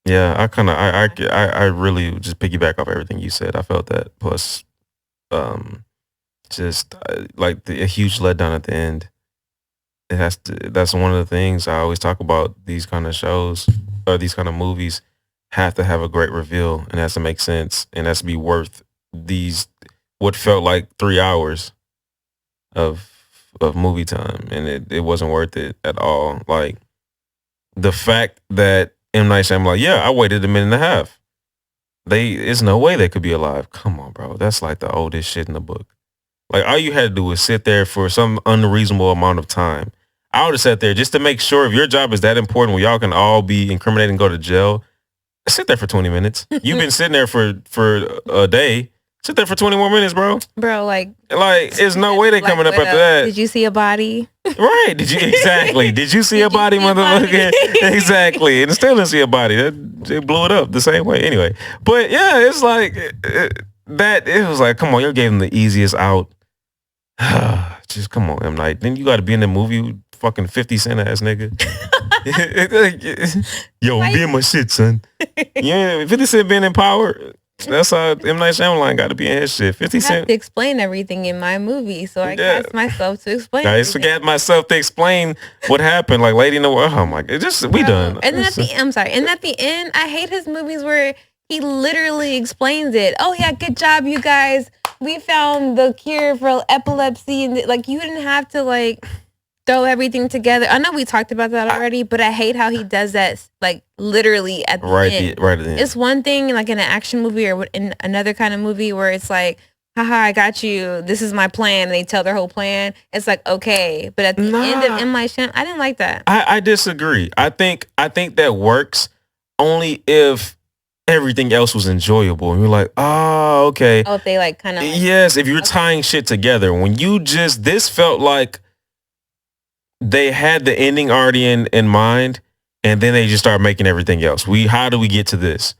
yeah. I really just piggyback off everything you said. I felt that. Plus, just like a huge letdown at the end. It has to. That's one of the things I always talk about. These kind of shows or these kind of movies have to have a great reveal and it has to make sense and has to be worth these what felt like 3 hours of movie time, and it wasn't worth it at all. Like the fact that M. Night Shyamalan, I waited a minute and a half. There's no way they could be alive. Come on, bro. That's like the oldest shit in the book. Like all you had to do was sit there for some unreasonable amount of time. I would have sat there just to make sure if your job is that important where y'all can all be incriminated and go to jail. Sit there for 20 minutes. You've been sitting there for a day. Sit there for 20 more minutes, bro. Bro, like there's no way they coming up after that. Did you see a body? Right. Did you see a body, motherfucker? Exactly. And still didn't see a body. They blew it up the same way. Anyway. But yeah, it's like it was like, come on, you gave them the easiest out. Just come on, M. Night. Then you got to be in the movie, fucking 50 Cent ass nigga. Yo, be in my shit, son. Yeah, 50 Cent being in power. That's how M. Night Shyamalan got to be in his shit. 50 Cent. I have to explain everything in my movie, so I cast myself to explain. I forget myself to explain what happened. Like Lady in the World. Oh my god, we done. And then at the end, I hate his movies where he literally explains it. Oh yeah, good job, you guys. We found the cure for epilepsy, and like you didn't have to throw everything together. I know we talked about that already, but I hate how he does that, like literally at the end. Right at the end. It's one thing like in an action movie or in another kind of movie where it's like, haha, I got you. This is my plan. And they tell their whole plan. It's like, okay. But at the end of M. Night Shyamalan, I didn't like that. I disagree. I think that works only if everything else was enjoyable. And you're like, oh, okay. Oh, if they kind of. Yes, if you're tying shit together. When you this felt like they had the ending already in mind, and then they just start making everything else. How do we get to this?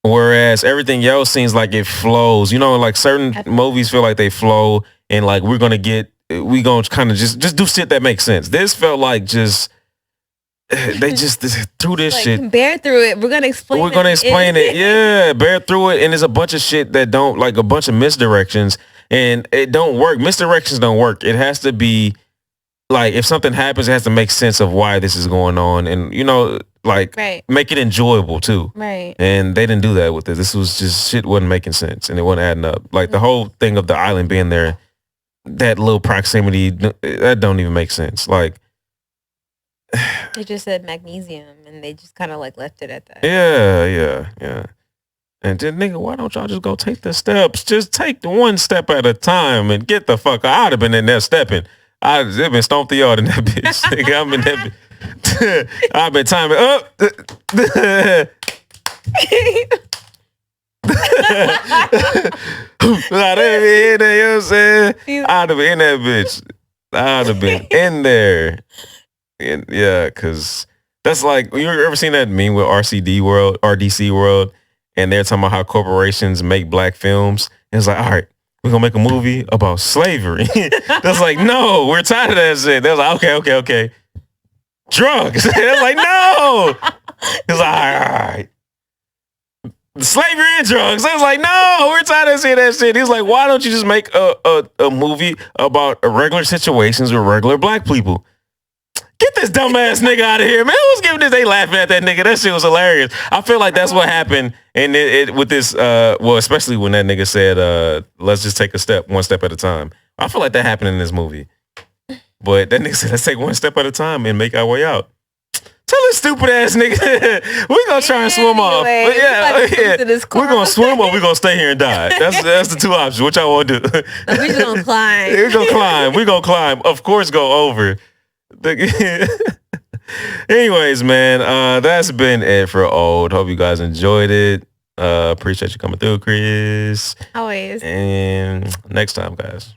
Whereas everything else seems like it flows. Like certain movies feel like they flow, and like we gonna kind of just do shit that makes sense. This felt like they just threw this shit. Bear through it. We're gonna explain. It. Yeah, bear through it. And there's a bunch of shit that don't a bunch of misdirections, and it don't work. Misdirections don't work. It has to be. Like if something happens, it has to make sense of why this is going on, and make it enjoyable too. Right. And they didn't do that with it. This was just shit wasn't making sense, and it wasn't adding up. Like the whole thing of the island being there, that little proximity, that don't even make sense. Like they just said magnesium, and they just kind of left it at that. Yeah. And then, nigga, why don't y'all just go take the steps? Just take the one step at a time and get the fuck out. I'd have been in there stepping. I've been stomped the yard in that bitch. Nigga, I'm in that bitch. I've been timing up. I'd have been in there, you know what I'm saying? I'd have been in that bitch. I'd have been in there. And yeah, because that's like, you ever seen that meme with RDC World, and they're talking about how corporations make black films? And it's like, all right, we're going to make a movie about slavery. That's like, no, we're tired of that shit. They're like, okay. Drugs. They're like, no. It's like, all right. Slavery and drugs. I was like, no, we're tired of seeing that shit. He's like, why don't you just make a movie about regular situations with regular black people? Get this dumbass nigga out of here, man. Who's giving this? They laughing at that nigga. That shit was hilarious. I feel like that's what happened. And it with this, well, especially when that nigga said, let's just take one step at a time. I feel like that happened in this movie. But that nigga said, let's take one step at a time and make our way out. Tell this stupid ass nigga, we gonna try and swim off. But yeah. We're gonna swim or we're gonna stay here and die. That's the two options. What y'all want to do? We just gonna climb. We're gonna climb. Of course, go over. Anyways, man, that's been it for Old. Hope you guys enjoyed it. Appreciate you coming through, Chris. Always. And next time, guys.